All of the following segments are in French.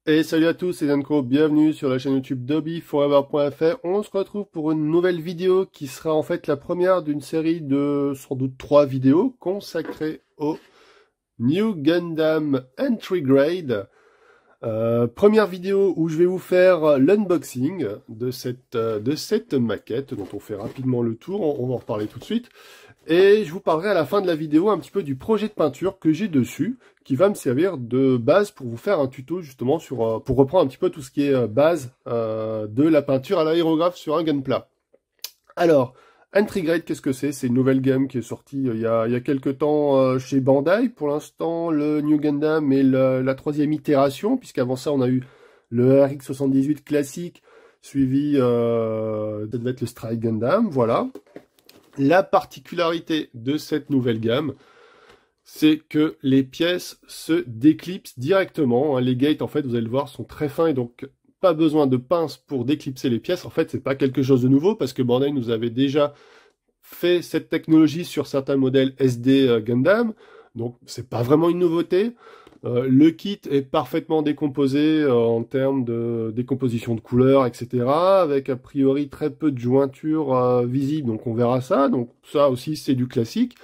Et salut à tous, c'est Danko, bienvenue sur la chaîne YouTube d'hobbyforever.fr. On se retrouve pour une nouvelle vidéo qui sera en fait la première d'une série de sans doute 3 vidéos consacrées au New Gundam Entry Grade. Première vidéo où je vais vous faire l'unboxing de cette maquette dont on fait rapidement le tour, on va en reparler tout de suite. Et je vous parlerai à la fin de la vidéo un petit peu du projet de peinture que j'ai dessus, qui va me servir de base pour vous faire un tuto justement pour reprendre un petit peu tout ce qui est base de la peinture à l'aérographe sur un Gunpla. Alors, Entry Grade, qu'est-ce que c'est? C'est une nouvelle gamme qui est sortie il y a quelques temps chez Bandai. Pour l'instant, le New Gundam est la troisième itération, puisqu'avant ça, on a eu le RX-78 classique, suivi, ça devait être le Strike Gundam, voilà. La particularité de cette nouvelle gamme, c'est que les pièces se déclipsent directement. Les gates, en fait, vous allez le voir, sont très fins et donc pas besoin de pince pour déclipser les pièces. En fait, c'est pas quelque chose de nouveau parce que Bandai nous avait déjà fait cette technologie sur certains modèles SD Gundam. Donc, c'est pas vraiment une nouveauté. Le kit est parfaitement décomposé en termes de décomposition de couleurs, etc. Avec a priori très peu de jointures visibles, donc on verra ça. Donc ça aussi c'est du classique.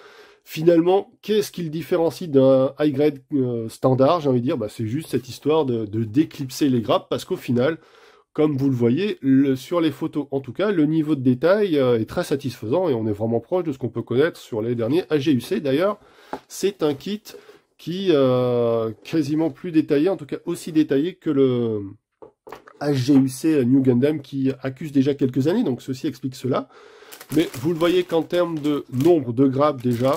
Finalement, qu'est-ce qui le différencie d'un high grade standard? J'ai envie de dire, bah, c'est juste cette histoire de déclipser les grappes, parce qu'au final, comme vous le voyez, sur les photos en tout cas, le niveau de détail est très satisfaisant et on est vraiment proche de ce qu'on peut connaître sur les derniers AGUC. D'ailleurs, c'est un kit qui quasiment plus détaillé, en tout cas aussi détaillé que le HGUC New Gundam qui accuse déjà quelques années, donc ceci explique cela. Mais vous le voyez qu'en termes de nombre de grappes déjà,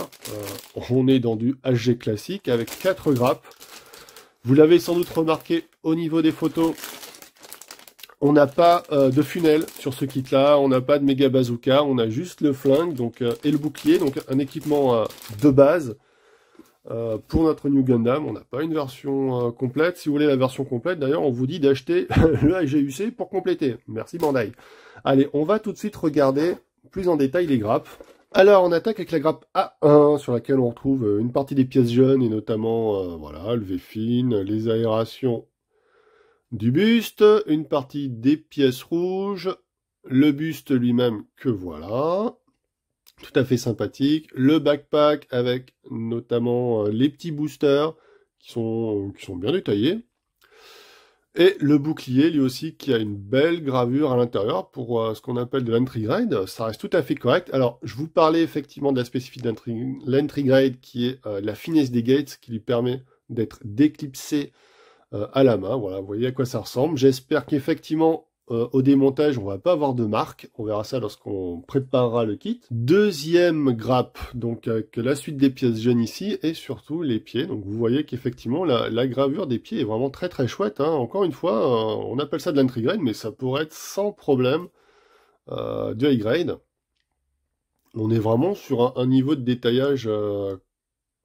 on est dans du HG classique avec 4 grappes. Vous l'avez sans doute remarqué au niveau des photos, on n'a pas de funnel sur ce kit-là, on n'a pas de méga bazooka, on a juste le flingue donc, et le bouclier, donc un équipement de base. Pour notre New Gundam, on n'a pas une version complète. Si vous voulez la version complète, d'ailleurs, on vous dit d'acheter le AGUC pour compléter. Merci Bandai. Allez, on va tout de suite regarder plus en détail les grappes. Alors, on attaque avec la grappe A1, sur laquelle on retrouve une partie des pièces jaunes, et notamment, voilà, le V-fin, les aérations du buste, une partie des pièces rouges, le buste lui-même que voilà, tout à fait sympathique. Le backpack avec notamment les petits boosters qui sont bien détaillés. Et le bouclier, lui aussi, qui a une belle gravure à l'intérieur pour ce qu'on appelle de l'entry grade. Ça reste tout à fait correct. Alors, je vous parlais effectivement de la spécificité de l'entry grade, qui est la finesse des gates, qui lui permet d'être déclipsé à la main. Voilà, vous voyez à quoi ça ressemble. J'espère qu'effectivement, au démontage, on va pas avoir de marque. On verra ça lorsqu'on préparera le kit. Deuxième grappe, donc avec la suite des pièces jaunes ici, et surtout les pieds. Donc vous voyez qu'effectivement, la gravure des pieds est vraiment très très chouette. Hein. Encore une fois, on appelle ça de l'entry grade, mais ça pourrait être sans problème du high grade. On est vraiment sur un niveau de détaillage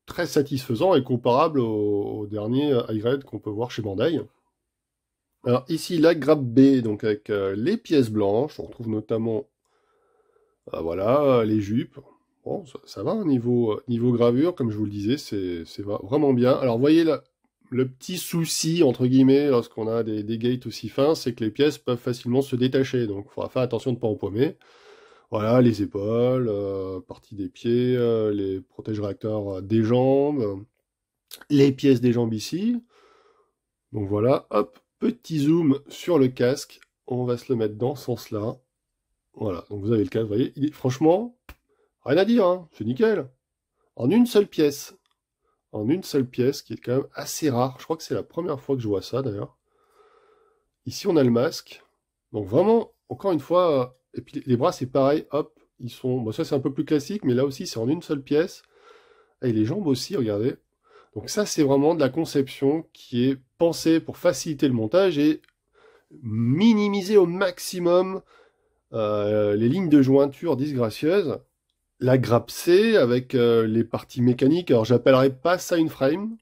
très satisfaisant et comparable au dernier high grade qu'on peut voir chez Bandai. Alors ici, la grappe B, donc avec les pièces blanches, on retrouve notamment voilà, les jupes. Bon, ça va, niveau gravure, comme je vous le disais, c'est vraiment bien. Alors vous voyez, le petit souci, entre guillemets, lorsqu'on a des gates aussi fins, c'est que les pièces peuvent facilement se détacher, donc il faudra faire attention de ne pas empaumer. Voilà, les épaules, partie des pieds, les protège-réacteurs des jambes, les pièces des jambes ici. Donc voilà, hop, petit zoom sur le casque. On va se le mettre dans ce sens-là. Voilà, donc vous avez le casque, vous voyez, franchement, rien à dire, hein, c'est nickel. En une seule pièce. En une seule pièce, qui est quand même assez rare. Je crois que c'est la première fois que je vois ça, d'ailleurs. Ici, on a le masque. Donc vraiment, encore une fois, et puis les bras, c'est pareil, hop, ils sont... Bon, ça, c'est un peu plus classique, mais là aussi, c'est en une seule pièce. Et les jambes aussi, regardez. Donc ça, c'est vraiment de la conception qui est pensée pour faciliter le montage et minimiser au maximum les lignes de jointure disgracieuses. La grappe C avec les parties mécaniques, alors j'appellerai pas ça une frame,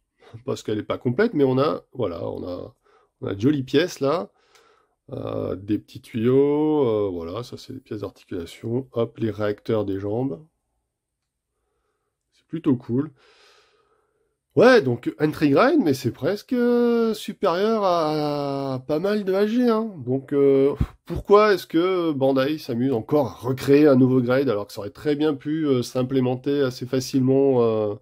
parce qu'elle n'est pas complète, mais voilà, on a de jolies pièces là, des petits tuyaux, voilà, ça c'est des pièces d'articulation, hop, les réacteurs des jambes, c'est plutôt cool. Ouais, donc entry grind, mais c'est presque supérieur à pas mal de AG, hein. Donc pourquoi est-ce que Bandai s'amuse encore à recréer un nouveau grade alors que ça aurait très bien pu s'implémenter assez facilement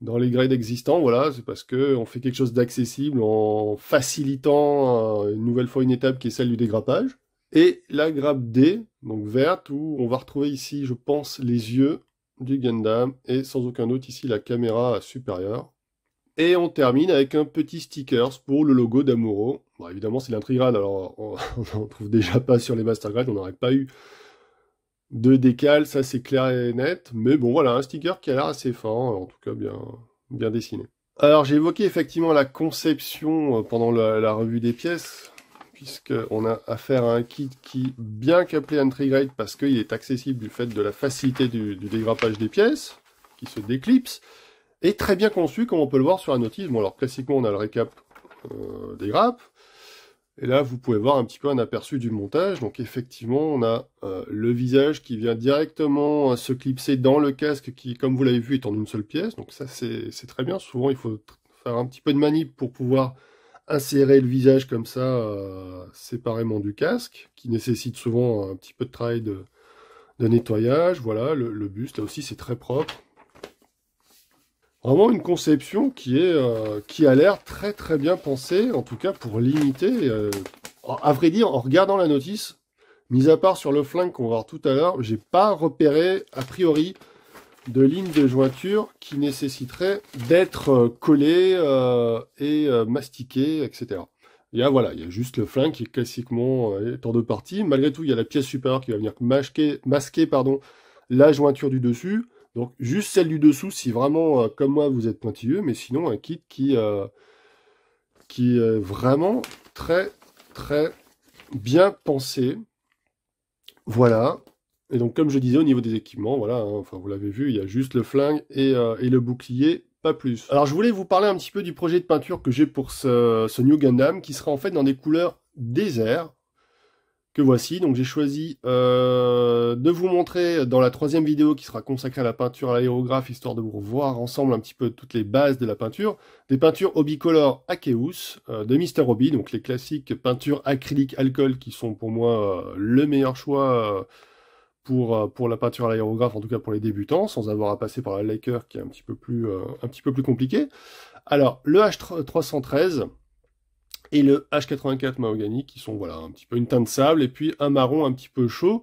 dans les grades existants? Voilà, c'est parce que on fait quelque chose d'accessible en facilitant une nouvelle fois une étape qui est celle du dégrappage. Et la grappe D, donc verte, où on va retrouver ici, je pense, les yeux du Gundam, et sans aucun doute ici la caméra supérieure. Et on termine avec un petit stickers pour le logo d'Amuro. Bon, évidemment, c'est l'intégrale, alors on n'en trouve déjà pas sur les Master Grade, on n'aurait pas eu de décal, ça c'est clair et net. Mais bon, voilà, un sticker qui a l'air assez fin, en tout cas bien dessiné. Alors, j'ai évoqué effectivement la conception pendant la revue des pièces, puisqu'on a affaire à un kit qui, bien qu'appelé Entry Grade, parce qu'il est accessible du fait de la facilité du dégrappage des pièces, qui se déclipse, est très bien conçu, comme on peut le voir sur la notice. Bon, alors classiquement, on a le récap des grappes, et là, vous pouvez voir un petit peu un aperçu du montage. Donc effectivement, on a le visage qui vient directement se clipser dans le casque, qui, comme vous l'avez vu, est en une seule pièce. Donc ça, c'est très bien. Souvent, il faut faire un petit peu de manip pour pouvoir insérer le visage comme ça, séparément du casque, qui nécessite souvent un petit peu de travail de nettoyage. Voilà, le buste, là aussi, c'est très propre. Vraiment une conception qui a l'air très bien pensée, en tout cas pour limiter. À vrai dire, en regardant la notice, mis à part sur le flingue qu'on va voir tout à l'heure, j'ai pas repéré, a priori, de ligne de jointure qui nécessiterait d'être collée et mastiquée, etc. Il y a juste le flingue qui est classiquement est en deux parties. Malgré tout, il y a la pièce supérieure qui va venir masquer la jointure du dessus. Donc juste celle du dessous si vraiment, comme moi, vous êtes pointilleux, mais sinon un kit qui est vraiment très bien pensé. Voilà. Et donc comme je disais au niveau des équipements, voilà, hein, enfin vous l'avez vu, il y a juste le flingue et le bouclier, pas plus. Alors je voulais vous parler un petit peu du projet de peinture que j'ai pour ce New Gundam, qui sera en fait dans des couleurs désert, que voici. Donc j'ai choisi de vous montrer dans la troisième vidéo qui sera consacrée à la peinture à l'aérographe, histoire de vous voir ensemble un petit peu toutes les bases de la peinture, des peintures Hobbycolor Akeus de Mr. Hobby, donc les classiques peintures acrylique alcool qui sont pour moi le meilleur choix pour la peinture à l'aérographe, en tout cas pour les débutants, sans avoir à passer par la Laker qui est un petit peu plus compliqué. Alors le H313 et le H84 Mahogany, qui sont voilà un petit peu une teinte de sable, et puis un marron un petit peu chaud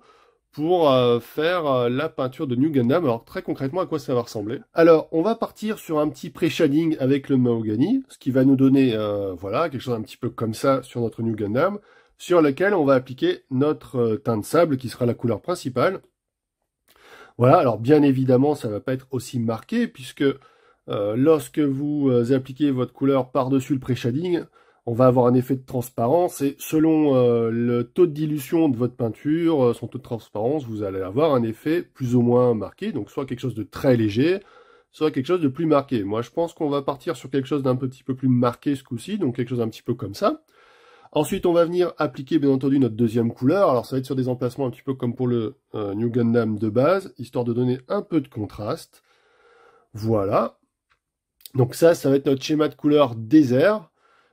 pour faire la peinture de New Gundam. Alors très concrètement, à quoi ça va ressembler? Alors, on va partir sur un petit pré-shading avec le Mahogany, ce qui va nous donner voilà quelque chose un petit peu comme ça sur notre New Gundam, sur lequel on va appliquer notre teint de sable, qui sera la couleur principale. Voilà, alors bien évidemment, ça va pas être aussi marqué, puisque lorsque vous appliquez votre couleur par-dessus le pré-shading, on va avoir un effet de transparence, et selon le taux de dilution de votre peinture, son taux de transparence, vous allez avoir un effet plus ou moins marqué, donc soit quelque chose de très léger, soit quelque chose de plus marqué. Moi, je pense qu'on va partir sur quelque chose d'un petit peu plus marqué ce coup-ci, donc quelque chose un petit peu comme ça. Ensuite, on va venir appliquer, bien entendu, notre deuxième couleur. Alors, ça va être sur des emplacements un petit peu comme pour le New Gundam de base, histoire de donner un peu de contraste. Voilà. Donc ça va être notre schéma de couleur désert.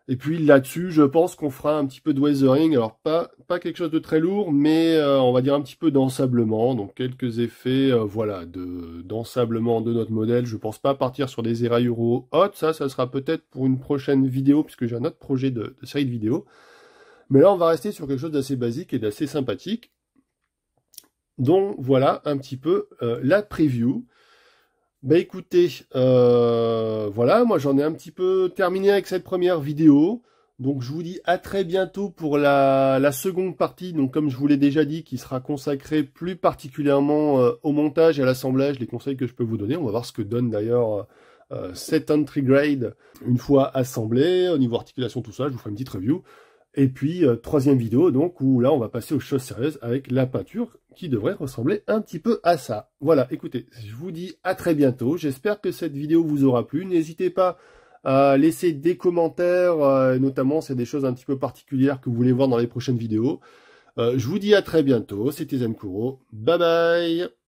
Et puis là-dessus, je pense qu'on fera un petit peu de weathering. Alors, pas quelque chose de très lourd, mais on va dire un petit peu d'ensablement. Donc, quelques effets, voilà, d'ensablement de notre modèle. Je pense pas partir sur des éraillures hautes. Ça sera peut-être pour une prochaine vidéo, puisque j'ai un autre projet de série de vidéos. Mais là, on va rester sur quelque chose d'assez basique et d'assez sympathique. Donc, voilà un petit peu la preview. Bah écoutez, voilà, moi j'en ai un petit peu terminé avec cette première vidéo. Donc je vous dis à très bientôt pour la seconde partie, donc comme je vous l'ai déjà dit, qui sera consacrée plus particulièrement au montage et à l'assemblage, les conseils que je peux vous donner. On va voir ce que donne d'ailleurs cette entry grade une fois assemblée, au niveau articulation, tout ça, je vous ferai une petite review. Et puis, troisième vidéo, donc, où là, on va passer aux choses sérieuses avec la peinture qui devrait ressembler un petit peu à ça. Voilà, écoutez, je vous dis à très bientôt. J'espère que cette vidéo vous aura plu. N'hésitez pas à laisser des commentaires, notamment c'est des choses un petit peu particulières que vous voulez voir dans les prochaines vidéos. Je vous dis à très bientôt. C'était Zenkuro. Bye bye!